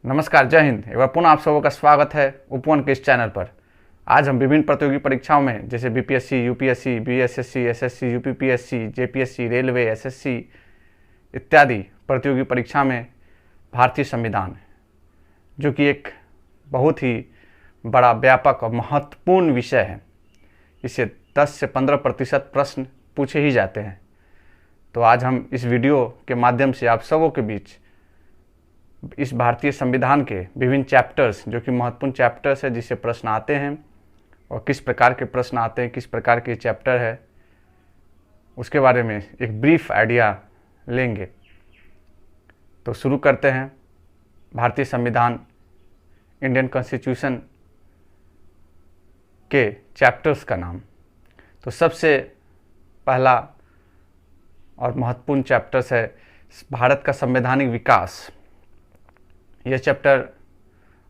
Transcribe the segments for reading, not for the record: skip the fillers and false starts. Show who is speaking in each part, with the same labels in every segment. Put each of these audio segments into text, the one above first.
Speaker 1: नमस्कार, जय हिंद। एक बार पुनः आप सबका स्वागत है उपवन के इस चैनल पर। आज हम विभिन्न प्रतियोगी परीक्षाओं में जैसे BPSC, UPSC, BSSC, SSC, UPPSC, JPSC, railway, SSC इत्यादि प्रतियोगी परीक्षा में भारतीय संविधान, जो कि एक बहुत ही बड़ा, व्यापक और महत्वपूर्ण विषय है, इससे 10 से 15% प्रश्न पूछे ही जाते हैं। तो आज हम इस वीडियो के माध्यम से आप सबों के बीच इस भारतीय संविधान के विभिन्न चैप्टर्स, जो कि महत्वपूर्ण चैप्टर्स है, जिससे प्रश्न आते हैं और किस प्रकार के प्रश्न आते हैं, किस प्रकार के चैप्टर है, उसके बारे में एक ब्रीफ आइडिया लेंगे। तो शुरू करते हैं। भारतीय संविधान, इंडियन कॉन्स्टिट्यूशन के चैप्टर्स का नाम। तो सबसे पहला और महत्वपूर्ण चैप्टर्स है भारत का संवैधानिक विकास। यह चैप्टर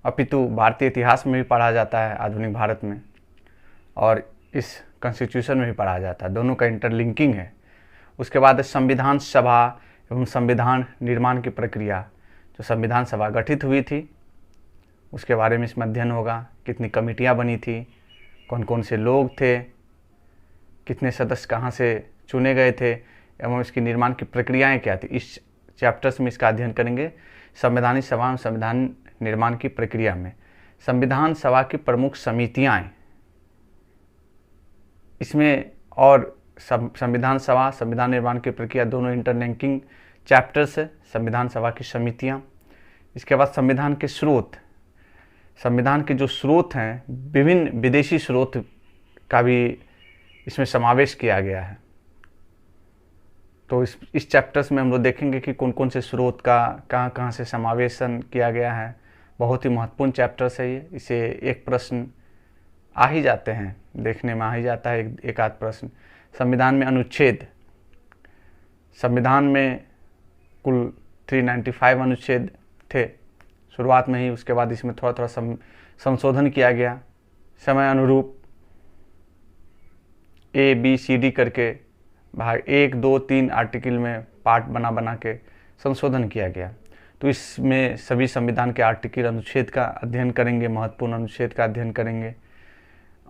Speaker 1: अपितु भारतीय इतिहास में भी पढ़ा जाता है, आधुनिक भारत में, और इस कॉन्स्टिट्यूशन में भी पढ़ा जाता है। दोनों का इंटरलिंकिंग है। उसके बाद संविधान सभा एवं संविधान निर्माण की प्रक्रिया। जो संविधान सभा गठित हुई थी, उसके बारे में इसमें अध्ययन होगा। कितनी कमेटियां बनी थी, कौन कौन से लोग थे, कितने सदस्य कहाँ से चुने गए थे, एवं इसकी निर्माण की प्रक्रियाएँ क्या थी। इस चैप्टर्स में इसका अध्ययन करेंगे। संवैधानिक सभा में संविधान निर्माण की प्रक्रिया में संविधान सभा की प्रमुख समितियां इसमें, और संविधान सभा, संविधान निर्माण की प्रक्रिया दोनों इंटरलिंकिंग चैप्टर्स है। संविधान सभा की समितियां, इसके बाद संविधान के स्रोत। संविधान के जो स्रोत हैं, विभिन्न विदेशी स्रोत का भी इसमें समावेश किया गया है। तो इस चैप्टर्स में हम लोग देखेंगे कि कौन कौन से स्रोत का कहाँ कहाँ से समावेशन किया गया है। बहुत ही महत्वपूर्ण चैप्टर्स है ये। इसे एक प्रश्न आ ही जाते हैं, देखने में आ ही जाता है एक आध प्रश्न। संविधान में अनुच्छेद। संविधान में कुल 395 अनुच्छेद थे शुरुआत में ही। उसके बाद इसमें थोड़ा थोड़ा संशोधन किया गया, समय अनुरूप ABCD करके भाग 1, 2, 3 आर्टिकल में पार्ट बना बना के संशोधन किया गया। तो इसमें सभी संविधान के आर्टिकल, अनुच्छेद का अध्ययन करेंगे, महत्वपूर्ण अनुच्छेद का अध्ययन करेंगे।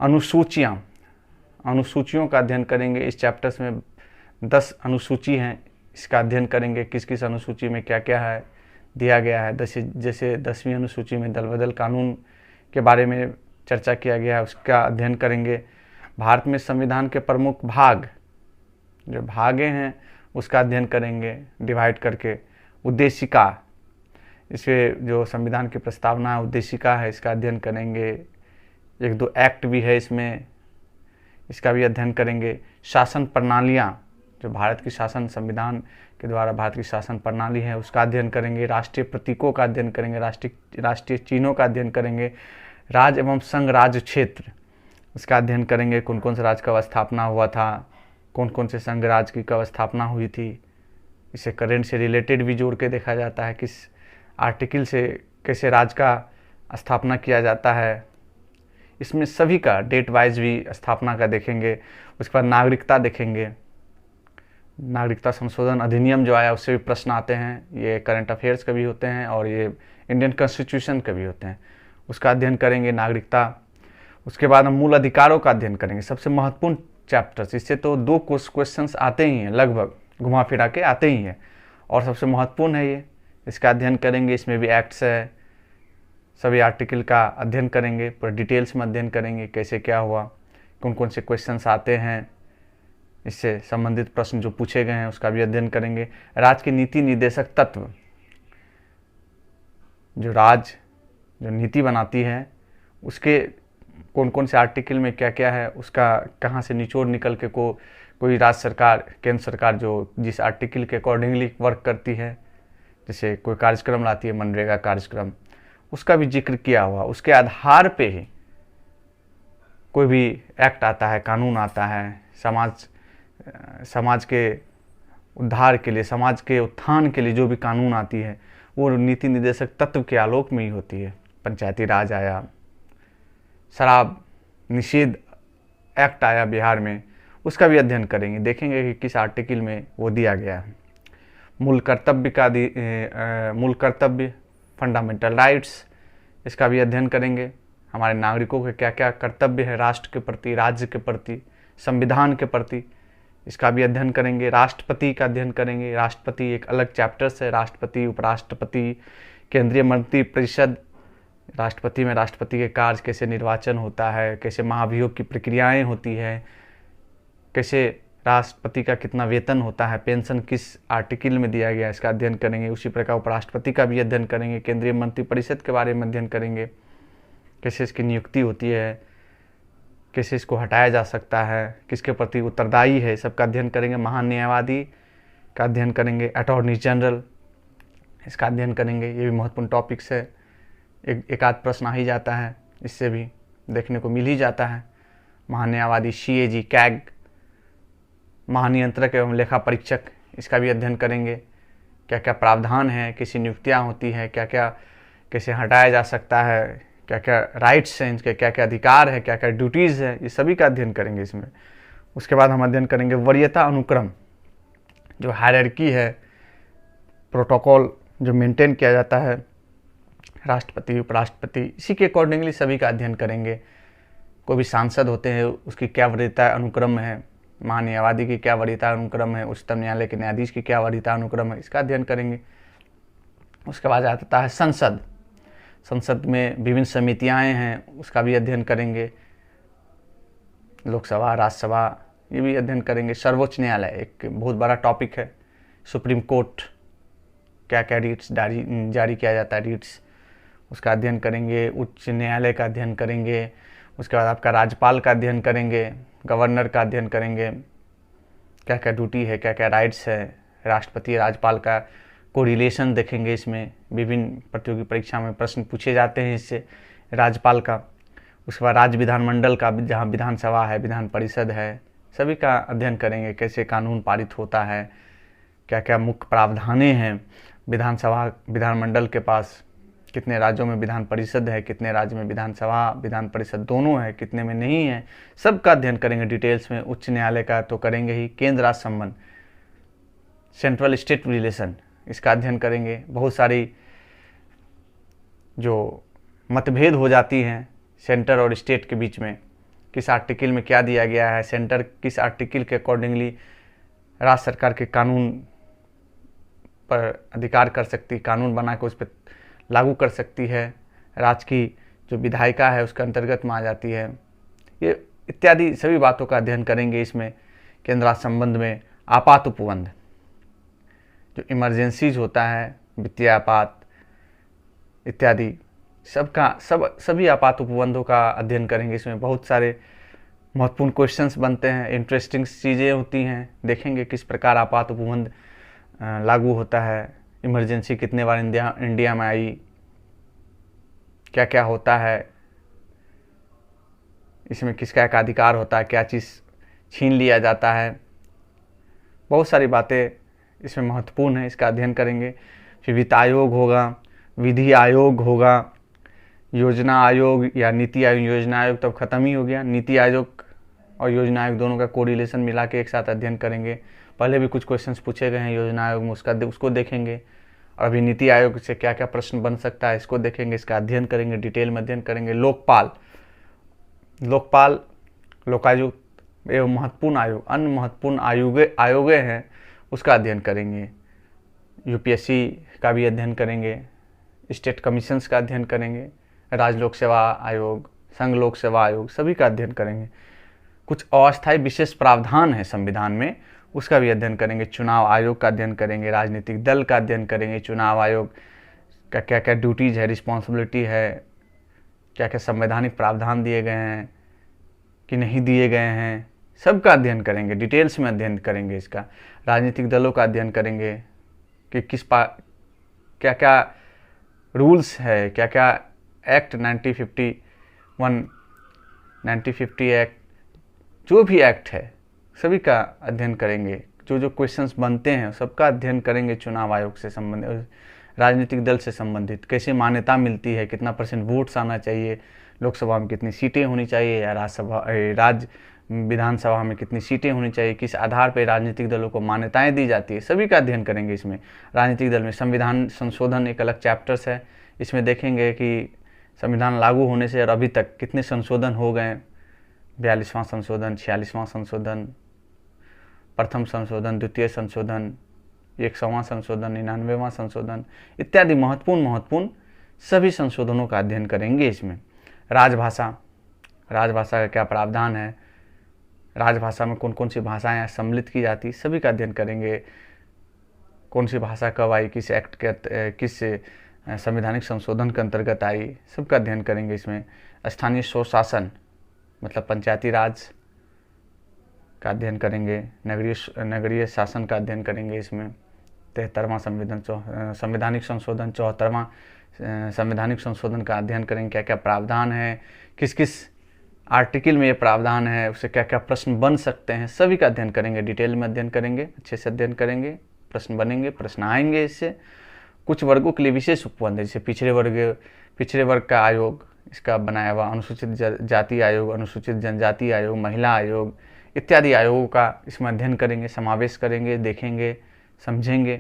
Speaker 1: अनुसूचियों का अध्ययन करेंगे। इस चैप्टर्स में 10 अनुसूची हैं, इसका अध्ययन करेंगे। किस किस अनुसूची में क्या क्या है दिया गया है। जैसे 10वीं अनुसूची में दल बदल कानून के बारे में चर्चा किया गया है, उसका अध्ययन करेंगे। भारत में संविधान के प्रमुख भाग, जो भागे हैं, उसका अध्ययन करेंगे डिवाइड करके। उद्देशिका, इसे जो संविधान की प्रस्तावना है, उद्देशिका है, इसका अध्ययन करेंगे। 1-2 एक्ट भी है इसमें, इसका भी अध्ययन करेंगे। शासन प्रणालियाँ, जो भारत की शासन, संविधान के द्वारा भारत की शासन प्रणाली है, उसका अध्ययन करेंगे। राष्ट्रीय प्रतीकों का अध्ययन करेंगे, राष्ट्रीय चिन्हों का अध्ययन करेंगे। राज्य एवं संघ राज्य क्षेत्र, इसका अध्ययन करेंगे। कौन कौन से राज्य का स्थापना हुआ था, कौन कौन से संघ राज्य की कब स्थापना हुई थी। इसे करंट से रिलेटेड भी जोड़ के देखा जाता है, किस आर्टिकल से कैसे राज्य का स्थापना किया जाता है। इसमें सभी का डेट वाइज भी स्थापना का देखेंगे। उसके बाद नागरिकता देखेंगे। नागरिकता संशोधन अधिनियम जो आया, उससे भी प्रश्न आते हैं। ये करंट अफेयर्स के भी होते हैं और ये इंडियन कॉन्स्टिट्यूशन के भी होते हैं, उसका अध्ययन करेंगे, नागरिकता। उसके बाद हम मूल अधिकारों का अध्ययन करेंगे। सबसे महत्वपूर्ण चैप्टर्स, इससे तो 2 क्वेश्चंस आते ही हैं, लगभग घुमा फिरा के आते ही हैं, और सबसे महत्वपूर्ण है ये। इसका अध्ययन करेंगे। इसमें भी एक्ट्स है, सभी आर्टिकल का अध्ययन करेंगे, पूरा डिटेल्स में अध्ययन करेंगे, कैसे क्या हुआ, कौन कौन से क्वेश्चंस आते हैं, इससे संबंधित प्रश्न जो पूछे गए हैं, उसका भी अध्ययन करेंगे। राज्य के नीति निर्देशक तत्व, जो नीति बनाती है, उसके कौन कौन से आर्टिकल में क्या क्या है, उसका कहाँ से निचोड़ निकल के कोई राज्य सरकार, केंद्र सरकार जो जिस आर्टिकल के अकॉर्डिंगली वर्क करती है, जैसे कोई कार्यक्रम लाती है, मनरेगा कार्यक्रम, उसका भी जिक्र किया हुआ। उसके आधार पे ही कोई भी एक्ट आता है, कानून आता है, समाज के उद्धार के लिए, समाज के उत्थान के लिए जो भी कानून आती है, वो नीति निर्देशक तत्व के आलोक में ही होती है। पंचायती राज आया, शराब निषेध एक्ट आया बिहार में, उसका भी अध्ययन करेंगे। देखेंगे कि किस आर्टिकल में वो दिया गया है। मूल कर्तव्य फंडामेंटल राइट्स, इसका भी अध्ययन करेंगे। हमारे नागरिकों के क्या क्या कर्तव्य है राष्ट्र के प्रति, राज्य के प्रति, संविधान के प्रति, इसका भी अध्ययन करेंगे। राष्ट्रपति का अध्ययन करेंगे। राष्ट्रपति एक अलग चैप्टर्स है, राष्ट्रपति, उपराष्ट्रपति, केंद्रीय मंत्रिपरिषद। राष्ट्रपति में राष्ट्रपति के कार्य, कैसे निर्वाचन होता है, कैसे महाभियोग की प्रक्रियाएं होती है, कैसे राष्ट्रपति का कितना वेतन होता है, पेंशन किस आर्टिकल में दिया गया, इसका अध्ययन करेंगे। उसी प्रकार उपराष्ट्रपति का भी अध्ययन करेंगे। केंद्रीय मंत्रिपरिषद के बारे में अध्ययन करेंगे, कैसे इसकी नियुक्ति होती है, कैसे इसको हटाया जा सकता है, किसके प्रति उत्तरदायी है, सबका अध्ययन करेंगे। महान्यायवादी का अध्ययन करेंगे। अटॉर्नी जनरल, इसका अध्ययन करेंगे। ये भी महत्वपूर्ण टॉपिक्स है, एक आध प्रश्न आ ही जाता है, इससे भी देखने को मिल ही जाता है। महान्यायवादी, CAG, CAG, महानियंत्रक एवं लेखा परीक्षक, इसका भी अध्ययन करेंगे। क्या क्या प्रावधान है, कैसी नियुक्तियाँ होती है, क्या क्या कैसे हटाया जा सकता है, क्या क्या राइट्स हैं इनके, क्या क्या अधिकार है, क्या क्या ड्यूटीज़ है, ये सभी का अध्ययन करेंगे इसमें। उसके बाद हम अध्ययन करेंगे वरीयता अनुक्रम, जो हायरार्की है, प्रोटोकॉल जो मेंटेन किया जाता है, राष्ट्रपति, उपराष्ट्रपति, इसी के अकॉर्डिंगली सभी का अध्ययन करेंगे। कोई भी सांसद होते हैं उसकी क्या वरीयता अनुक्रम है, महान्यायवादी की क्या वरीयता अनुक्रम है, उच्चतम न्यायालय के न्यायाधीश की क्या वरीयता अनुक्रम है, इसका अध्ययन करेंगे। उसके बाद आता है संसद। संसद में विभिन्न समितियां हैं, उसका भी अध्ययन करेंगे। लोकसभा, राज्यसभा, ये भी अध्ययन करेंगे। सर्वोच्च न्यायालय एक बहुत बड़ा टॉपिक है। सुप्रीम कोर्ट, क्या क्या रीट्स जारी किया जाता है, रीट्स, उसका अध्ययन करेंगे। उच्च न्यायालय का अध्ययन करेंगे। उसके बाद आपका राज्यपाल का अध्ययन करेंगे, गवर्नर का अध्ययन करेंगे, क्या क्या ड्यूटी है, क्या क्या राइट्स है, राष्ट्रपति राज्यपाल का कोरिलेशन देखेंगे। इसमें विभिन्न प्रतियोगी परीक्षा में प्रश्न पूछे जाते हैं इससे, राज्यपाल का। उसके बाद राज्य विधानमंडल का, जहाँ विधानसभा है, विधान परिषद है, सभी का अध्ययन करेंगे। कैसे कानून पारित होता है, क्या क्या मुख्य प्रावधानें हैं, विधानसभा, विधानमंडल के पास कितने राज्यों में विधान परिषद है, कितने राज्य में विधानसभा, विधान परिषद दोनों है, कितने में नहीं है, सब का अध्ययन करेंगे डिटेल्स में। उच्च न्यायालय का तो करेंगे ही। केंद्र राज्य संबंध, सेंट्रल स्टेट रिलेशन, इसका अध्ययन करेंगे। बहुत सारी जो मतभेद हो जाती हैं सेंटर और स्टेट के बीच में, किस आर्टिकल में क्या दिया गया है, सेंटर किस आर्टिकल के अकॉर्डिंगली राज्य सरकार के कानून पर अधिकार कर सकती, कानून बना के उस पर लागू कर सकती है, राज्य की जो विधायिका है उसके अंतर्गत में आ जाती है। ये इत्यादि सभी बातों का अध्ययन करेंगे इसमें। केंद्र राज्य संबंध में आपात उपबंध, जो इमरजेंसीज होता है, वित्तीय आपात इत्यादि, सभी आपात उपबंधों का अध्ययन करेंगे। इसमें बहुत सारे महत्वपूर्ण क्वेश्चंस बनते हैं, इंटरेस्टिंग चीज़ें होती हैं। देखेंगे किस प्रकार आपात उपबंध लागू होता है, इमरजेंसी कितने बार इंडिया में आई, क्या क्या होता है, इसमें किसका का अधिकार होता है, क्या चीज़ छीन लिया जाता है, बहुत सारी बातें इसमें महत्वपूर्ण है, इसका अध्ययन करेंगे। फिर वित्त आयोग होगा, विधि आयोग होगा, योजना आयोग या नीति आयोग। योजना आयोग तब खत्म ही हो गया, नीति आयोग और योजना आयोग दोनों का कोरिलेशन मिला के एक साथ अध्ययन करेंगे। पहले भी कुछ क्वेश्चंस पूछे गए हैं योजना आयोग में, उसको देखेंगे। और अभी नीति आयोग से क्या क्या प्रश्न बन सकता है, इसको देखेंगे, इसका अध्ययन करेंगे, डिटेल में अध्ययन करेंगे। लोकपाल, लोकायुक्त एवं महत्वपूर्ण आयोग, अन्य महत्वपूर्ण आयोग हैं, उसका अध्ययन करेंगे। UPSC का भी अध्ययन करेंगे, स्टेट कमीशंस का अध्ययन करेंगे, राज्य लोक सेवा आयोग, संघ लोक सेवा आयोग, सभी का अध्ययन करेंगे। कुछ अस्थायी विशेष प्रावधान है संविधान में, उसका भी अध्ययन करेंगे। चुनाव आयोग का अध्ययन करेंगे, राजनीतिक दल का अध्ययन करेंगे, चुनाव आयोग का क्या क्या ड्यूटीज़ है, रिस्पॉन्सिबिलिटी है, क्या क्या संवैधानिक प्रावधान दिए गए हैं कि नहीं दिए गए हैं, सब का अध्ययन करेंगे, डिटेल्स में अध्ययन करेंगे इसका। राजनीतिक दलों का अध्ययन करेंगे कि क्या क्या रूल्स है, क्या क्या एक्ट 1951, 1950 एक्ट, जो भी एक्ट है सभी का अध्ययन करेंगे। जो जो क्वेश्चंस बनते हैं सबका अध्ययन करेंगे। चुनाव आयोग से संबंधित, राजनीतिक दल से संबंधित, कैसे मान्यता मिलती है, कितना % वोट्स आना चाहिए, लोकसभा में कितनी सीटें होनी चाहिए या राज्य विधानसभा में कितनी सीटें होनी चाहिए, किस आधार पर राजनीतिक दलों को मान्यताएं दी जाती है, सभी का अध्ययन करेंगे इसमें। राजनीतिक दल में संविधान संशोधन एक अलग चैप्टर्स है, इसमें देखेंगे कि संविधान लागू होने से और अभी तक कितने संशोधन हो गए। 42वां संशोधन, 46वां संशोधन, प्रथम संशोधन, द्वितीय संशोधन, 100वां संशोधन, 99वां संशोधन इत्यादि महत्वपूर्ण सभी संशोधनों का अध्ययन करेंगे। इसमें राजभाषा का क्या प्रावधान है, राजभाषा में कौन कौन सी भाषाएं सम्मिलित की जाती, सभी का अध्ययन करेंगे। कौन सी भाषा कब आई, किस एक्ट के, किस संवैधानिक संशोधन के अंतर्गत आई, सबका अध्ययन करेंगे। इसमें स्थानीय स्वशासन मतलब पंचायती राज का अध्ययन करेंगे, नगरीय शासन का अध्ययन करेंगे। इसमें 73वां संवैधानिक संशोधन, 74वां संवैधानिक संशोधन का अध्ययन करेंगे। क्या क्या प्रावधान है, किस किस आर्टिकल में ये प्रावधान है, उससे क्या क्या प्रश्न बन सकते हैं, सभी का अध्ययन करेंगे। डिटेल में अध्ययन करेंगे, अच्छे से अध्ययन करेंगे, प्रश्न बनेंगे, प्रश्न आएंगे। इससे कुछ वर्गों के लिए विशेष उपबंध है, जैसे पिछड़े वर्ग का आयोग, इसका बनाया हुआ अनुसूचित जाति आयोग, अनुसूचित जनजाति आयोग, महिला आयोग इत्यादि आयोगों का इसमें अध्ययन करेंगे, समावेश करेंगे, देखेंगे, समझेंगे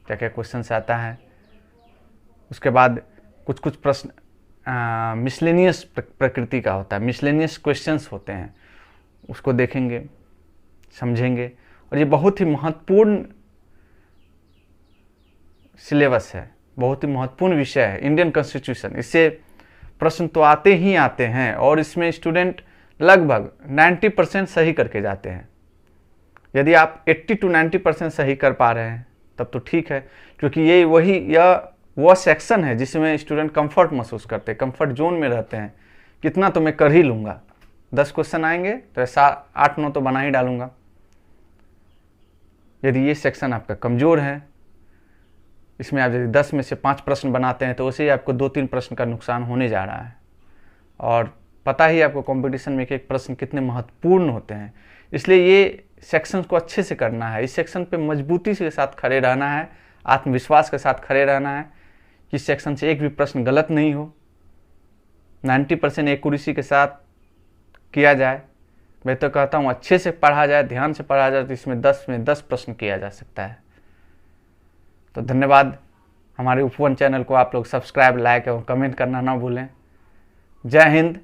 Speaker 1: क्या क्या क्वेश्चन आता है। उसके बाद कुछ प्रश्न मिसलेनियस प्रकृति का होता है, मिसलेनियस क्वेश्चंस होते हैं, उसको देखेंगे, समझेंगे। और ये बहुत ही महत्वपूर्ण सिलेबस है, बहुत ही महत्वपूर्ण विषय है इंडियन कॉन्स्टिट्यूशन। इससे प्रश्न तो आते ही आते हैं और इसमें स्टूडेंट लगभग 90% सही करके जाते हैं। यदि आप 80 to 90% सही कर पा रहे हैं तब तो ठीक है, क्योंकि यह वह सेक्शन है जिसमें स्टूडेंट कंफर्ट महसूस करते हैं, कंफर्ट जोन में रहते हैं। कितना तो मैं कर ही लूँगा, 10 क्वेश्चन आएंगे तो 8-9 तो बना ही डालूंगा। यदि ये सेक्शन आपका कमज़ोर है, इसमें आप यदि 10 में से 5 प्रश्न बनाते हैं तो उसे ही आपको 2-3 प्रश्न का नुकसान होने जा रहा है। और पता ही आपको कंपटीशन में एक प्रश्न कितने महत्वपूर्ण होते हैं, इसलिए ये सेक्शन को अच्छे से करना है। इस सेक्शन पे मजबूती के साथ खड़े रहना है, आत्मविश्वास के साथ खड़े रहना है कि इस सेक्शन से एक भी प्रश्न गलत नहीं हो, 90% एक्यूरेसी के साथ किया जाए। मैं तो कहता हूँ अच्छे से पढ़ा जाए, ध्यान से पढ़ा जाए तो इसमें 10 में 10 प्रश्न किया जा सकता है। तो धन्यवाद। हमारे उपवन चैनल को आप लोग सब्सक्राइब, लाइक एवं कमेंट करना ना भूलें। जय हिंद,